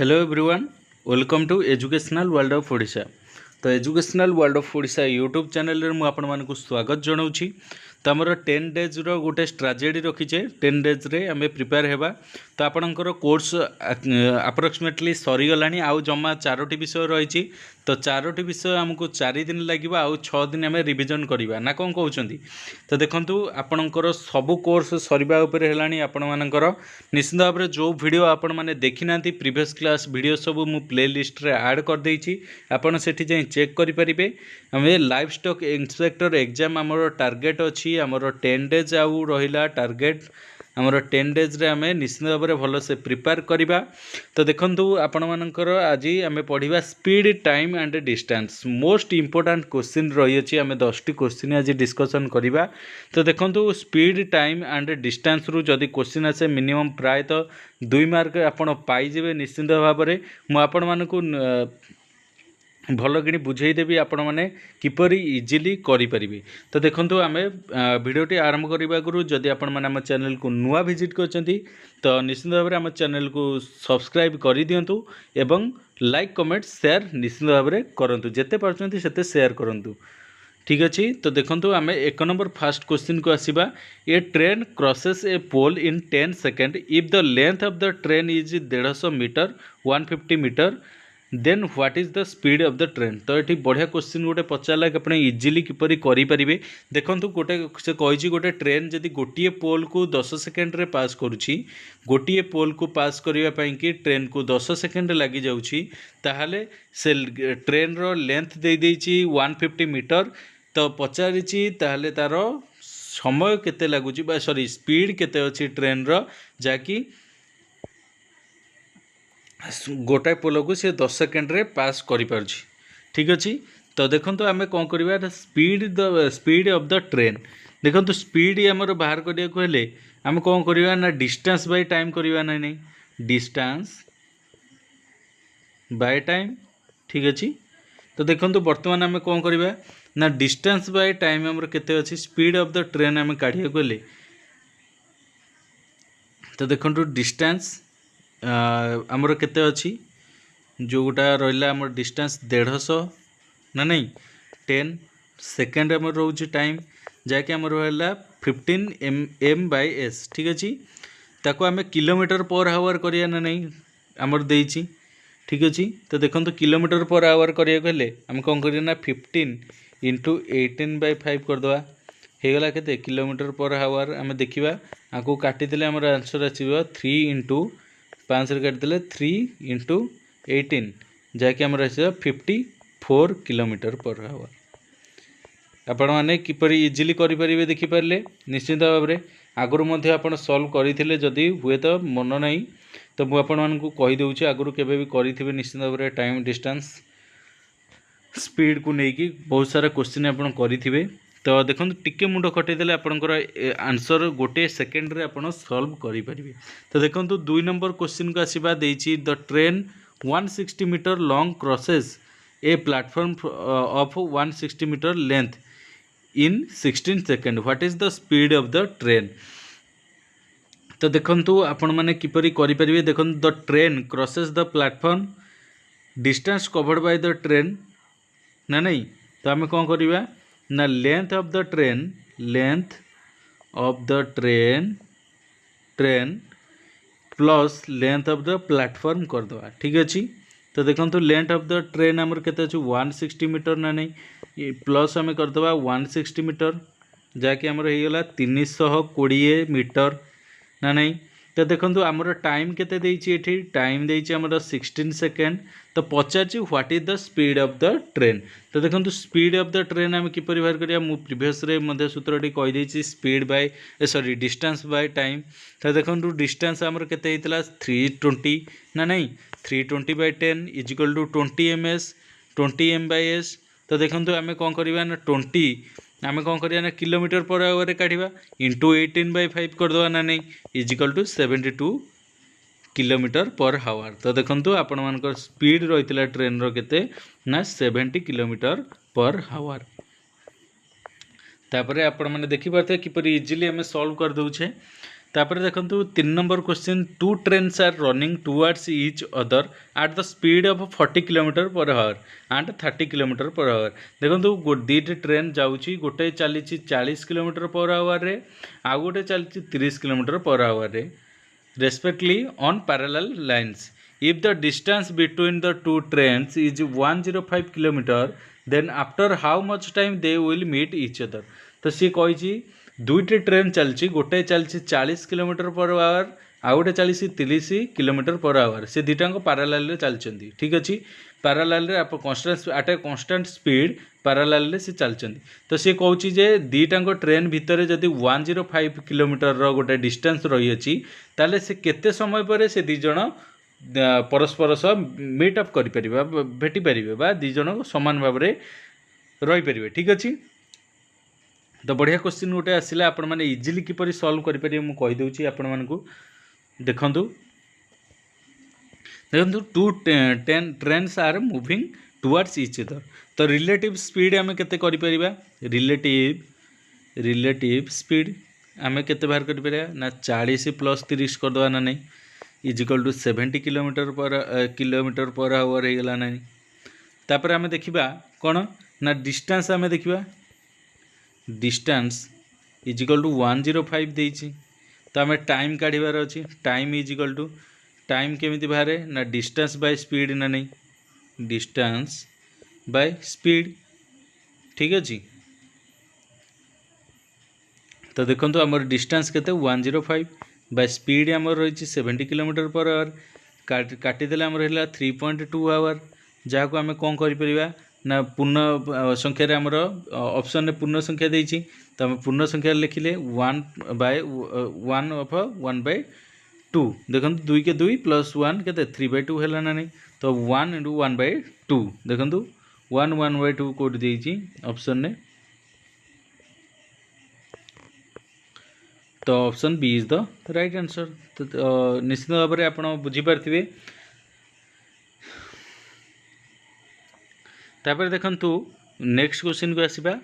Hello everyone, welcome to educational world of Odisha. तो educational world of Odisha YouTube channel रे मु आपण मानकु स्वागत जनाऊँगी। तो आमर 10 डेज रो गोटे स्ट्राटेजी रखीचे 10 डेज रे आमे प्रिपेयर हेबा। तो आपणकर कोर्स अप्रोक्सीमेटली सरीगलानी आउ जमा 4टी विषय रही। तो 4टी विषय आमको 4 दिन लगे आउ 6 दिन आम रिविजन करवा ना कौन कहते। तो देखो आपणकर सबू कोर्स सरीबा उपरे हेलानी। आपण मानकर निश्चित भाव में जो वीडियो आपण मैंने देखी ना प्रीवियस क्लास वीडियो सब मु प्ले लिस्ट रे ऐड कर देछि। आपण सेठी जाई चेक करि परिबे। हमें लाइव स्टॉक इंस्पेक्टर एग्जाम आमर टार्गेट अच्छी आमर 10 डेज आउ रहिला टार्गेट आमर 10 डेज रे आमे निश्चित भाव में भल से प्रिपेयर करिबा। तो देखंतु आपण मानकर आज आमे पढ़िबा speed time and distance most important question रही अछि। आमे 10टी क्वेश्चन आज डिस्कशन करिबा। तो देखंतु स्पीड टाइम एंड डिस्टेंस रु जदि क्वेश्चन आसे मिनिमम प्राय तो 2 मार्क आपण पाई जेबे निश्चित भाव में। मु आपण मानकु भल कि बुझेदेवी आपण मैंने किपरि इजिली करें। तो देखो आम भिडटी आरंभ करने आगु जदि आपण मैंने आम चैनल को नुआ विजिट कर तो निश्चित भाव में आम चैनल को सब्सक्राइब कर दिंतु एवं लाइक कमेंट शेयर निश्चित भाव में करूँ। जिते पार्टी सेते शेयर करूँ। ठीक अच्छे। तो देखो आम 1 नंबर फास्ट क्वेश्चन को आसवा। A train crosses a pole in 10 second if the length of the train is 150 metre 150 metre then what is the speed of the train. तो ये बढ़िया क्वेश्चन गोटे पचारा कि आप इजिली किपरि करें। देखो गोटे से कही गोटे ट्रेन जदि गोटे पोल को 10 सेकेंड रे पास करुच्ची गोटे पोल को पास करने कि ट्रेन को 10 सेकेंड लगी जाऊँगी ताहले से ट्रेन रो लेंथ दे देछि 150 मीटर। तो पचारिछि ताहले तार समय केते लगुची बा सॉरी स्पीड केते अछि ट्रेन रो जाकि गोटाए पोल को सी 10 सेकेंड रे पास करि पारछि। ठीक अच्छे। तो देखो आम कौन करवा स्पीड ऑफ द ट्रेन। देखो स्पीड आमर बाहर करिया को हेले आम कौन करवा ना डिस्टेंस बाय टाइम करवा ना नहीं डिस्टेंस बाय टाइम। ठीक अच्छे। तो देखो बर्तमान आम कौन करवा ना डिस्टेंस बाय टाइम आमर केते अच्छी स्पीड ऑफ द ट्रेन आम काढ़िया को हेले। तो देखो डिस्टेंस आमर केते अच्छी जोटा रहा आमर डिस्टेंस 150 ना नहीं 10 सेकेंड आमर रोचे टाइम जहाँकि आमर रहा 15 m/s। ठीक अच्छे। ताको आम किलोमीटर पर आवर करिया ना नहीं आमर देइछि। ठीक अच्छे। तो देखो किलोमीटर पर आवर करिया हेले आम कौन करिया ना 15 × 18/5 करदे होगला केते किलोमीटर पर आवर। आम देखा आपको काटिदेले आमर आंसर आसो 3 × 5 रे काटिदेले 3 × 18 जहाँकि आमर आस 54 किलोमीटर पर आवर। आपण मैंने किपरि इजिली करें देखिपारे निश्चित भाव में आगुरी मध्य आप सल्व करते जदि हुए तो मन ना तो मुझे कहीदे आगुरी केवे भी करेंगे निश्चित भाव में टाइम डिस्टेंस स्पीड को लेकिन बहुत सारा क्वेश्चन आप करेंगे। तो देखो टिके मुंड खटेदेले आपंकर आंसर गोटे सेकेंड रे आपण सल्व करें। तो देखो 2 नंबर क्वेश्चन को आसवा देछि the train 160 metre long crosses a platform of 160 metre length in 16 second what is the speed of the train. तो देखो आपण मैंने किपरि करें। देखो the train crosses the platform distance covered by the train ना नहीं। तो आम कौन करवा ना length of the train plus length of the platform करदे। ठीक अच्छे। तो देखो लेंथ ऑफ द ट्रेन आमर केते अछि 160 मीटर ना नहीं प्लस आम करदे 160 मीटर जहाँकि आमर होगला 320 मीटर ना नहीं। तो देखो आमर टाइम केते देछि एठी टाइम देछि आमर 16 सेकेंड। तो पचार what is the speed of the train. तो देखो स्पीड ऑफ द ट्रेन आम किपरि बाहर करिया मु प्रीवियस रे मध्य सूत्रटी कहि देछि speed by sorry distance by time. तो देखो डिस्टेंस आमर केते हितला 320 ना नहीं 320/10 इजिकल टू 20 ms 20 m/s। तो देखो आम कौन करवा ना 20 आम कौन करवा ना किलोमीटर पर आवर काढ़ा इंटू 18/5 करदे ना नहीं is equal to 72 kilometre per hour. तो देखो आपण मानकर स्पीड रही ट्रेन रो केते ना 70 किलोमीटर पर आवर। तापर आपण मैंने देखिपारे किपरि इजिली आम सल्व कर दउछे। तापर देखो 3 number question, two trains are running towards each other at the speed of 40 kilometre per hour and 30 kilometre per hour. देखो दीट ट्रेन जाऊँगी, गोटे चली 40 किलोमीटर पर आवर रे, आउ गोटे चली 30 किलोमीटर पर आवर रे, respectively on parallel lines. If the distance between the two trains is 105 km, then after how much time they will meet each other? तो सी कही दुईटे ट्रेन चलची, गोटे चलची 40 किलोमीटर पर आवर, आउ गोटे चली 30 किलोमीटर पर आवर, से दुईटा parallel चलती। ठीक अच्छे, पारालाल आप कन्स्टाट एट ए कन्स्टाट स्पीड पारालाल से चलती। तो सी कौच जे दुईटा ट्रेन भितर जदि 105 किलोमीटर गोटे डिस्टेंस रही अच्छी, ताले से केते समय पर से दीज परस्पर सह मीटअप कर भेटी पारे बा दीज सामान भाव में रही पारे। ठीक अच्छे, तो बढ़िया क्वेश्चन गोटे आसला, आपण मैंने इजिली किपर सल्व करेंगे मुझे कहीदे आपण मानक देखु देखो two trains are moving towards each other. तो रिलेटिव स्पीड आम के रिलेटिव स्पीड आम के बाहर कर ना 40 प्लस 30 करदे ना नहीं, is equal to 70 kilometre per hour हो गला ना। तापर आम देखा कौन ना डिस्टेंस आम देखा, डिस्टेंस इजिकल टू 105 देइछि, तो आम टाइम काढ़ार अच्छी, टाइम इजिकल टू टाइम केमिति बाहर ना डिस्टेंस बाय स्पीड ना नहीं, डिस्टेंस बाय स्पीड। ठीक अच्छे, तो देखो आमर डिस्टेंस केते 105 बाय स्पीड आमर रही 70 किलोमीटर पर आवर, काटिदेले आमर है 3.2 आवर, जहाँ को आम कौन कर ना पूर्ण संख्यार आमर ऑप्शन में पूर्ण संख्या देइछि, तो आम पूर्ण संख्या लिखिले 1/1/2। देखो 2 के 2 प्लस 1 के 3/2 है ना नहीं, तो 1 × 1/2 देखो 1/2 कोड देइछि ऑप्शन ने, तो option B is the right answer. तो निश्चित भाव में आप बुझीपारे। तापर देखंतु नेक्स्ट क्वेश्चन को आसीबा,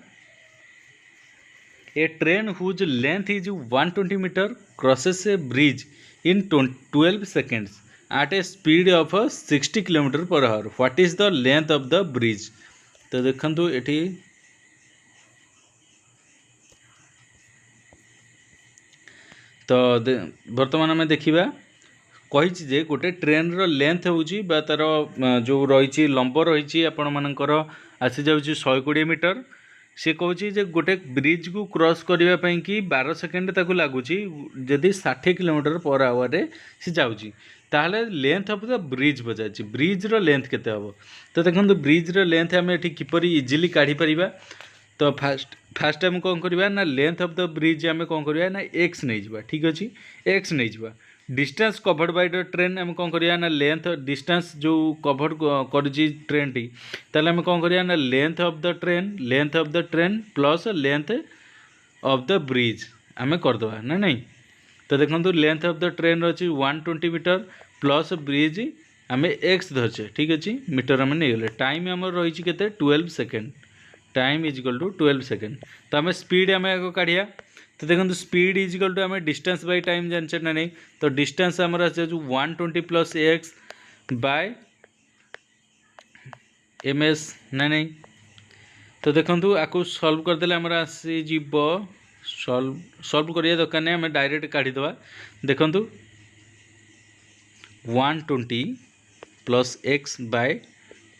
a train whose length is 120 metre crosses a bridge in 12 seconds at a speed of 60 kilometre per hour, what is the length of the bridge? तो देखंतु एठी तो बर्तमान आम देखा कही जे गोटे ट्रेन रो लेंथ होची बा तार जो रही लंब रही आपण मानकर आसी जाउची 120 मीटर। सी कहूँ जे गोटे ब्रिज को क्रॉस करने कि 12 सेकेंड ताकू लगुच, जदि 60 किलोमीटर पर आवर रे सी जाउची, ताहले लेंथ ऑफ द ब्रिज पचार, ब्रिज रो लेंथ केते हबो? तो देखो ब्रिज रो लेंथ आम एठी किपरि इजिली काढ़ी परिबा। तो फास्ट आम कौन करवा ना लेंथ ऑफ द ब्रिज आम कौन करवा ना एक्स नहीं जावा। ठीक अच्छे, एक्स नहीं जावा। Distance covered by the train आम कौन करवा ना लेंथ डिस्टेंस जो कवर्ड कर ट्रेन टी, ताले आम कौन करवा ना length of the train plus length of the bridge आम करदे ना नहीं। तो देखो लेंथ ऑफ द ट्रेन अच्छी 120 मीटर प्लस ब्रिज आम एक्स धरचे। ठीक अच्छे, मीटर आम नहीं गले, टाइम आम रही के 12 second, time is equal to 12 second. तो आम स्पीड आम आगे काढ़िया, तो देखो स्पीड इजिकल टू आम डिस्टेंस बाय टाइम जानचे ना नहीं, तो डिस्टेंस आम 120 plus x by m s ना नहीं। तो देखो आपको सल्व करदे आमर आसीज सल्व करिया दरकार नहीं, आम डायरेक्ट काढ़ीदे। देखो 120 प्लस एक्स बाय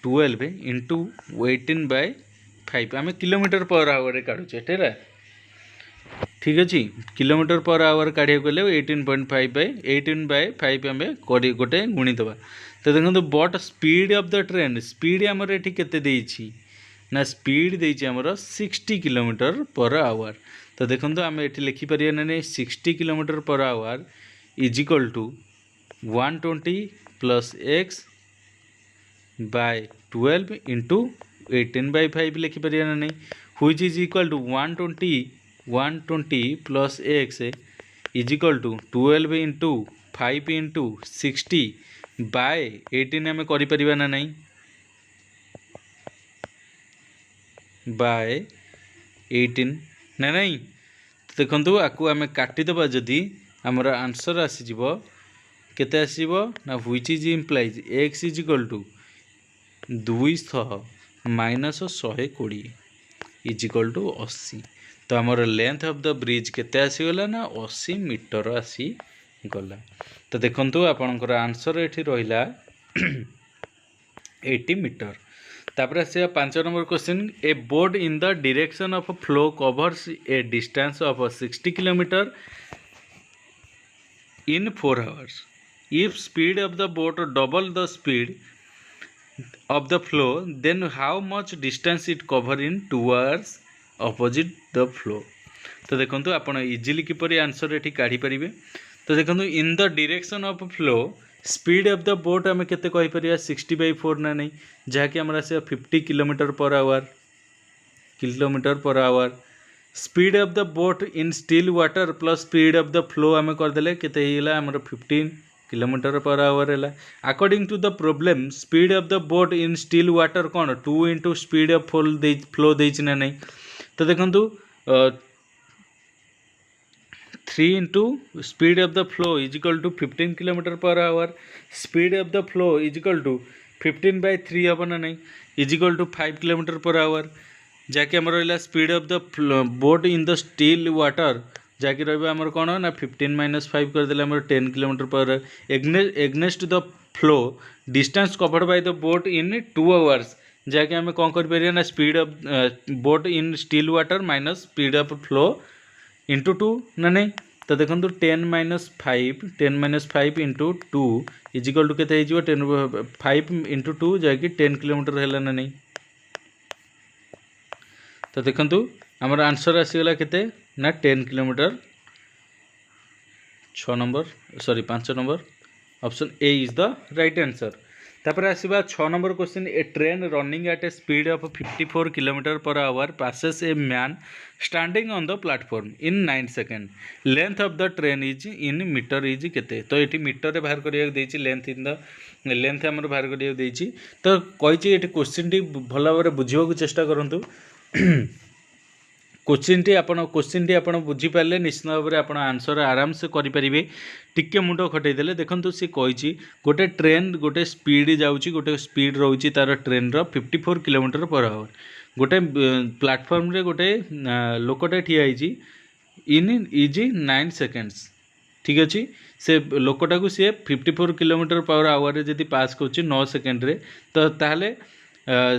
12 इंटू 18/5 आम किलोमीटर पर आवर काढ़ुचे है। ठीक अच्छे, किलोमीटर पर आवर काढ़ा गले 18.5/5 आम गोटे गुणीदे। तो देखो but speed of the train, speed आमर ये केते ना स्पीड देइछि आमर 60 किलोमीटर पर आवर। तो देखो आम ये लिखिपर ना नहीं 60 kilometre per hour is equal to 120 plus x by 12 into 18/5 लिखिपर ना नहीं, which is equal to 120 plus x is equal to 12 into 5 into 60 by 18 आम कर ना नहीं, बाय 18 ना नहीं। देखो आपको आम काटिदेबा जदि आमर आंसर आसीजिव केते आसीजिव ना which is implies x is equal to 200 minus 120 is equal to 80। तो आमर लेंथ ऑफ द ब्रिज केते आसीगला ना 80 मीटर आसीगला। तो देखंतु आपनकर आंसर एठी रहिला 80 मीटर। तापर से 5 number question A boat in the direction of flow covers A distance of 60 kilometre in 4 hours. If speed of the boat double the speed of the flow, then how much distance it cover in 2 hours opposite the flow? तो देखो आप easily किपरि answer ये काढ़ी पारे। तो देखो in the direction of flow speed of the boat आम केते कहि परिया 60/4 ना नहीं जहाँकि आम आस 50 kilometre per hour. Speed of the boat in still water plus speed of the flow आम करदे केते आमर 15 किलोमीटर पर आवर है। According to the problem speed of the boat in still water कौन 2 इंटू स्पीड ऑफ फ्लो देना नहीं। तो देखो 3 into speed of the flow is equal to 15 kilometre per hour. Speed of the flow is equal to 15/3 हम ना नहीं is equal to 5 kilometre per hour जहाँकि आम रहा speed of the boat in the still water जहाँकि रहा कौन ना 15 - 5 करदे 10 किलोमीटर पर against the flow distance covered by the boat in 2 hours जहाँकि आम कौन कर ना speed of boat in still water minus speed of flow into 2 ना नहीं। तो देखो 10 - 5 इंटू 2 इज इक्वल टू के 5 इंटू 2 जहाँकि 10 किलोमीटर है ना नहीं। तो देखो आमर आंसर आसीगला केते ना 10 kilometre 6 number 5 number option A is the right answer. तापर आसीबा 6 number question a train running at a speed of 54 kilometre per hour passes a man standing on the platform in 9 second length of the train is in metre is केते। तो ये metre रे बाहर करिया देछि length in the length हमर बाहर करिया देछि। तो कहिछि ये क्वेश्चन टी भल भाव बुझिबा चेष्टा करंतु। क्वेश्चन टी आप बुझीपारे निश्चित भाव में आप आंसर आराम से करेंगे। टिके मुंड खटेदेले देखो सी कही गोटे ट्रेन गोटे स्पीड जाऊँगी गोटे स्पीड रोचे तार ट्रेन 54 किलोमीटर पर आवर गोटे प्लाटफर्म रे गोटे लोकटे ठिया इन इज 9 सेकेंड्स ठीक अच्छे से लोकटा को सी 54 किलोमीटर पर आवर जब पास कर 9 सेकेंड तो ताहले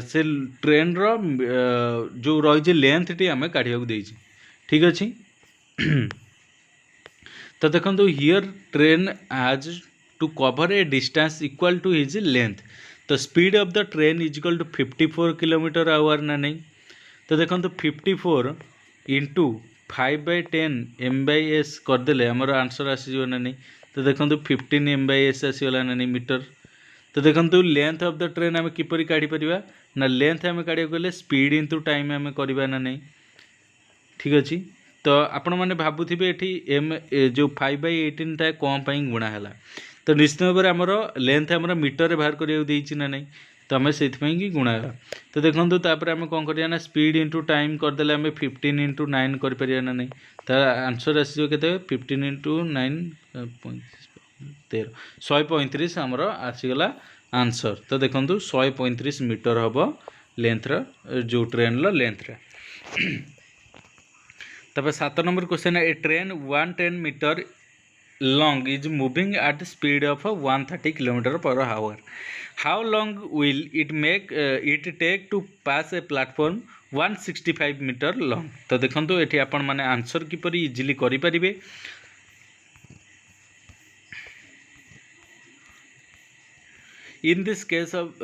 से ट्रेन रो जो रही लेंथ टी आम काढ़ा देछि ठीक अच्छे। तो देखो here train has to cover a distance equal to his length. तो speed of the train is equal to 54 kilometre hour ना नहीं। तो देखो 54 इंटू 5/10 m/s करदे आमर आंसर आसीज ना नहीं। तो देखो 15 m/s आसीगला ना नहीं मीटर। तो देखो लेंथ ऑफ द ट्रेन आम किपरि काढ़ी परिबा ना लेंथ आम काढ़ा गले स्पीड इंटू टाइम आम करवा ना नहीं ठीक अच्छे। तो आपण मैंने भावुवे ये एम जो 5/18 टा कौन पर गुणा है। तो निश्चित भाव में आमर लेंथ आमर मीटर बाहर करा ना नहीं तो आम से गुणा है। तो देखो तापर आम कौन करना ना स्पीड इंटू टाइम करदे आम 15 इंटू 9 कर ना नहीं। तो आंसर आसो के 15 इंटू 9 13 135 आमर आसीगला आंसर। तो देखो 135 मीटर हम लेंथ जो ट्रेन लेंथ। तब 7 number question a train 110 metre long is moving at speed of 130 kilometre per hour how long will it make it take to pass a platform 165 metre long. तो देखो ये आपण मैंने answer किपरि easily करें। In this case of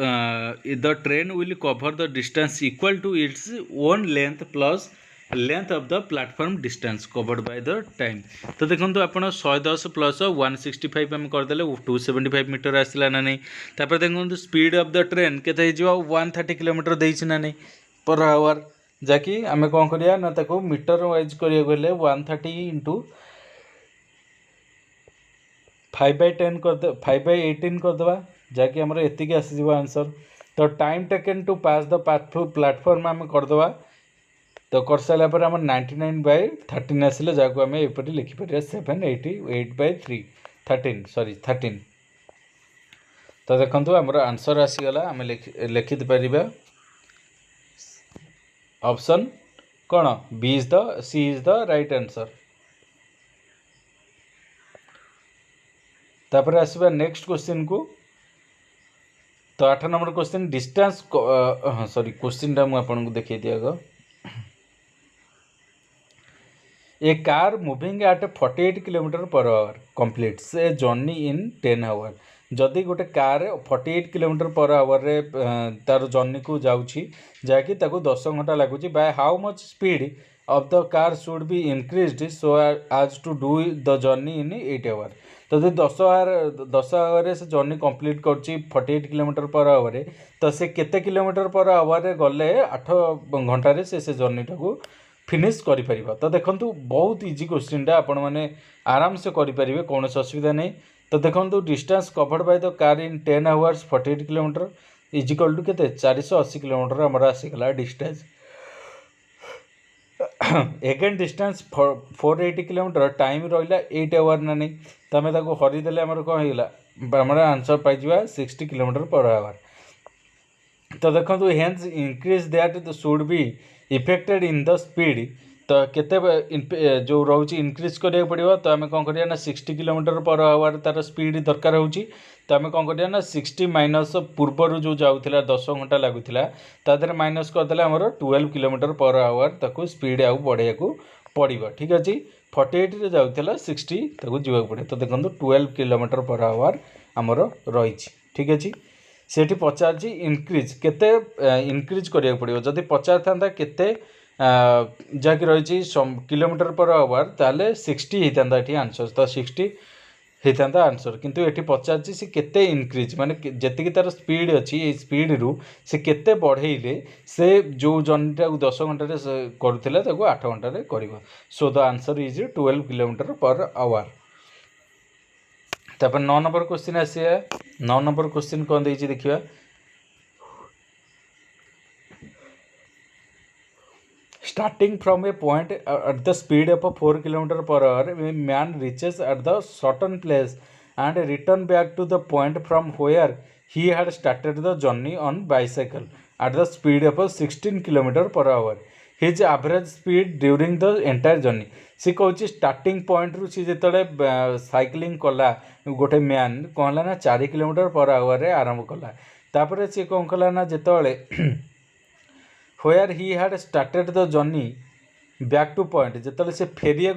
the train will cover the distance equal to its own length plus length of the platform distance covered by the time। तो देखो आप 110 प्लस 165 आम करदे 275 मीटर आसला ना नहीं। तापर देखो स्पीड ऑफ द ट्रेन के 130 किलोमीटर देछि ना नहीं पर आवर जाकि आम कौन करिया ना ताको मीटर वाइज करिया गले 130 इंटू 5/10 कर 5/18 करदे जहाँकि आमर एतिक आसीज आंसर। तो time taken to pass the platform आम करदे तो कर सारा पर आम 99/13 आसिले जहाँ आम एपरी लिखिपर 788/3 13 तो देखो आमर आंसर आसीगला आम लिखि पार ऑप्शन कौन B is the C is the right answer. तापर आसवा नेक्स्ट क्वेश्चन को। तो 8 number question distance sorry question टा मुझे देखिए दिया a car moving at 48 kilometre per hour completes a journey in 10 hour. जदि गोटे कार 48 किलोमीटर पर आवर रे तार जर्नी को जाऊँगी जहाँकि 10 घंटा लगुच by how much speed of the car should be increased so as to do the journey in 8 hour. तो जब 10 आवर से जर्नी कंप्लीट कर 48 किलोमीटर पर आवर तो से केते किलोमीटर पर आवर गले 8 घंटे से जर्नी टाक फिनिश कर। तो देखो बहुत इजी क्वेश्चन टा आपण मैंने आराम से करेंगे कौन असुविधा नहीं। तो देखो distance covered by the car in 10 hours 48 kilometre equal to के 480 किलोमीटर आमर आसीगला distance. Again distance 480 kilometre time रहा 8 आवर ना नहीं तो आम हरीदे आमर कौन होगा आम आंसर पाई 60 किलोमीटर पर आवर। तो देखो hence increase that should be effected in the speed तो केते जो रोचे इनक्रीज करिया पड़िबो तो आम कौन करिया ना 60 किलोमीटर पर आवर तार स्पीड दरकार होची तो आम कौन करिया ना 60 माइनस पूर्वर जो जाऊला 10 घंटा लगुला तादर माइनस करदे आमर 12 किलोमीटर पर आवर ताको स्पीड आउ बढ़ाया को पड़ो। ठीक अच्छे 48 रे जाऊला 60 ताको जीवा पड़े। तो देखो 12 किलोमीटर पर आवर आमर रही। ठीक अच्छे सेठी पचार इनक्रीज केते इनक्रीज करिया पड़ो जदि पचार था केते जहाँकि रही किलोमीटर पर आवर ताले 60 होता ये आंसर तो 60 होता आंसर किंतु ये पचार से केते इनक्रीज माने जी तार स्पीड अच्छी स्पीड रु से केते बढ़ेले से जो जर्नीटा 10 घंटे करूला 8 घंटे कर। So the answer is 12 kilometre per our. तापर 9 नंबर क्वेश्चन आसिया 9 नंबर क्वेश्चन कौन देखिए देखिए starting from a point at the speed of 4 kilometer per hour a man reaches at the certain place and return back to the point from where he had started the journey on bicycle at the speed of 16 kilometer per hour his average speed during the entire journey। सी कौच starting point रु सी जो cycling कला गोटे man कौन है ना 4 किलोमीटर पर आवर आरंभ कला तापर सी कौन कला ना जिते where he had started the journey back two point जिते से फेरिया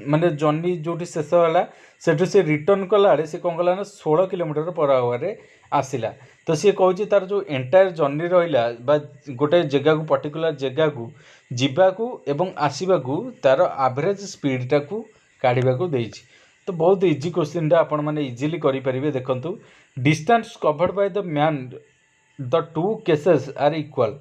माने जर्नी जो शेष है सेठू से रिटर्न कला से कौन कला ना 16 किलोमीटर पर आवर आसला। तो सी कौच तार जो एंटायर जर्नी रहा गोटे जगह को पर्टिकुलर जगह को जीवाकू एवं आसवाकू तार एवरेज स्पीड टाकू काढ़ा को देछि। तो बहुत इजी क्वेश्चन आपण मैंने इजिली करेंगे। देखो distance covered by the man the two cases are equal.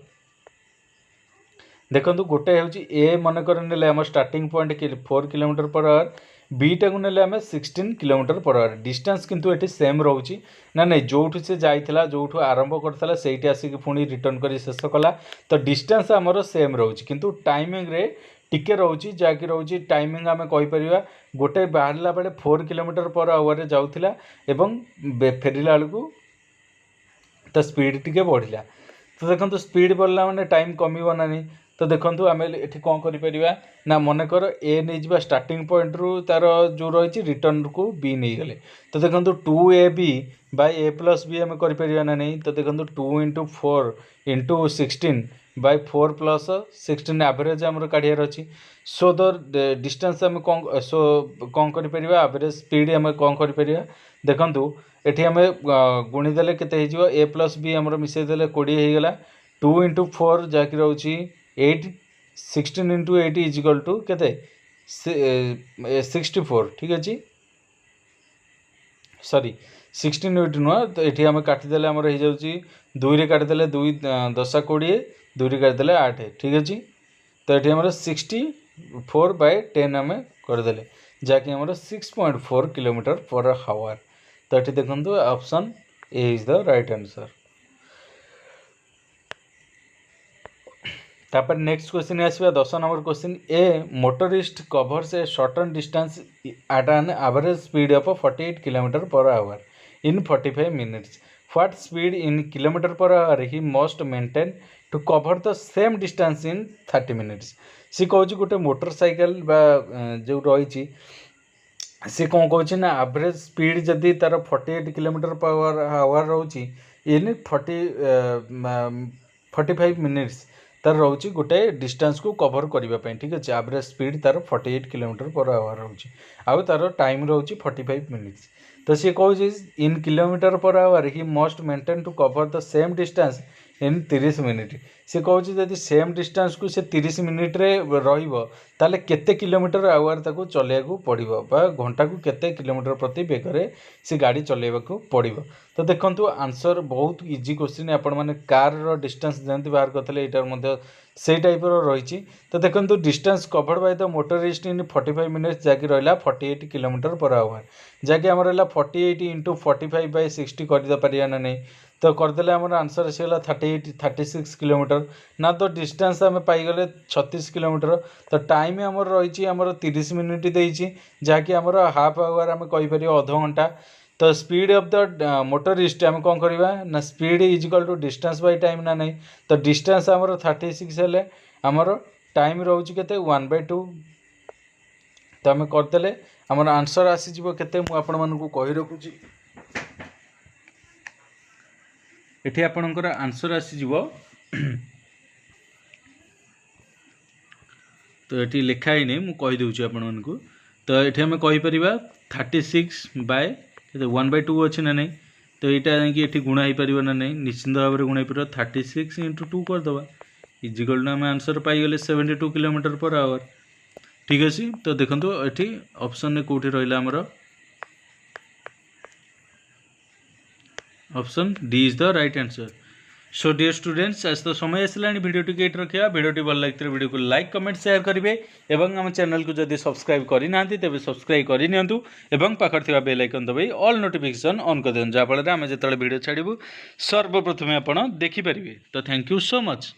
देखो गोटे हूँ ए मनकर ने आम starting point 4 kilometre per hour बीटा को नेले आम 16 किलोमीटर पर आवर डिस्टेंस किंतु ये सेम रोचे ना नहीं जो से जाइला जो आरंभ करता से आसिक पुणी रिटर्न कर शेष कला तो डिस्टेंस आमर सेम रोचे किंतु टाइमिंग रे टिके रोचे जहाँकि रोचे टाइमिंग आम कहीपर गोटे बाहर बेले 4 किलोमीटर पर आवर जाऊला एवं फेरला बेलू तो स्पीड टिके बढ़ला। तो देखो स्पीड बढ़ला मैंने टाइम कमिबो ना नहीं। तो देखो आम ये कौन कर ना मनकर ए नहीं स्टार्टिंग पॉइंट रु तार जो रही रिटर्न को बी नहीं गले। तो देखो 2ab बाय ए प्लस बी आम कर ना नहीं। तो देखो 2 × 4 × 16 बाय 4 + 16 एवरेज आमर काढ़ार अच्छी। सो द डिस्टेंस आम कौन कर एवरेज स्पीड आम कौन कर देखु ये आम गुणीदे के ए प्लस बी आम मिसेदेले 20 होगला 2 × 4 जहाँकि रोचे 8 16 × 8 इजिकल टू के 64। ठीक अच्छे सॉरी 16 8 नुह तो ये आम काटिदेले आमर हो जाऊँगी 2 रे काटिदेले 2 10 20 2 रे काटिदेले 8। ठीक अच्छे तो ये आमर 64/10 आम करदे जहाँकि आमर 6.4 किलोमीटर पर आवर। तो ये देखो option A is the right answer. तापर नेक्स्ट क्वेश्चन आसवा 10 number question a motorist covers a certain distance at an average speed of 48 kilometre per hour in 45 minutes what speed in kilometre per hour he must maintain to cover the same distance in 30 minutes सी कहूँ गोटे motorcycle जो रही सी कौन कौन ना average speed जदि तार 48 किलोमीटर पर आवर रोचे इन 45 मिनिट्स तार रोचे गोटे डिस्टेंस को कवर करने ठीक अच्छे एवरेज स्पीड तार 48 किलोमीटर पर आवर रोचे आउ तार टाइम रोचे 45 मिनिट्स तो सी कौन in kilometre per hour he must maintain to cover the same distance in 30 minute सी कहूँ जदि सेम डिस्टेंस को से 30 मिनिट रे ताले केते किलोमीटर आवर ताको चलेको पड़ो घंटा को केते किलोमीटर प्रति बेगर से गाड़ी चलेको पड़ो तो देखो आंसर बहुत इजी क्वेश्चन आपण मैंने कार रो डिस्टेंस जमी बाहर करते यहाँ से टाइप रही तो देखो distance covered by the motorist in 45 minutes जैकि रहा 48 किलोमीटर पर आवर जैकि आम रहा 48 इंटू 45 बाय 60 करदे पारिया ना नहीं तो करदे आम आंसर से 36 किलोमीटर ना तो डिस्टेंस आम पाईगले 36 किलोमीटर तो टाइम आम रही आमर 30 मिनिट देती जहाँकि आमर हाफ आवर आम कहीपर अध घंटा तो स्पीड ऑफ द मोटरिस्ट आम कौन करवा ना speed is equal to distance by time ना नहीं तो डिस्टेंस आमर 36 हेले आमर टाइम रोचे केते 1/2 तो आम करदे आमर आंसर आसीज केते मु आपण मानकु कहि रखुची एठी आपणकर आंसर आसीज तो ये लिखाई नहीं मुझे कहीदे आपण मानकु तो ये आम कहीपर 36 बाय 1/2 अच्छे ना नहीं तो यहाँ जाकि गुणा हो पार ना नहीं निश्चिंत भाव में गुणा हो पार 36 इंटू 2 करदे इजिकल टू आम आंसर पाईगले 72 किलोमीटर पर आवर ठीक अच्छे तो देखो ये ऑप्शन कौटी रहा आमर option D is the right answer so dear students आज तो समय आसला भिडियोटी ये रखा भिडियोटी भल लगे वीडियो को लाइक कमेंट शेयर करेंगे और आम चैनल को जब सब्सक्राइब करना तेज सब्सक्राइब करनी पाखर बेल आइकन दबाई ऑल नोटिफिकेशन ऑन कर दिखाँ जहाँफल आम जो भिडियो छाड़ू सर्वप्रथमे आप देखिपारे तो थैंक यू सो मच।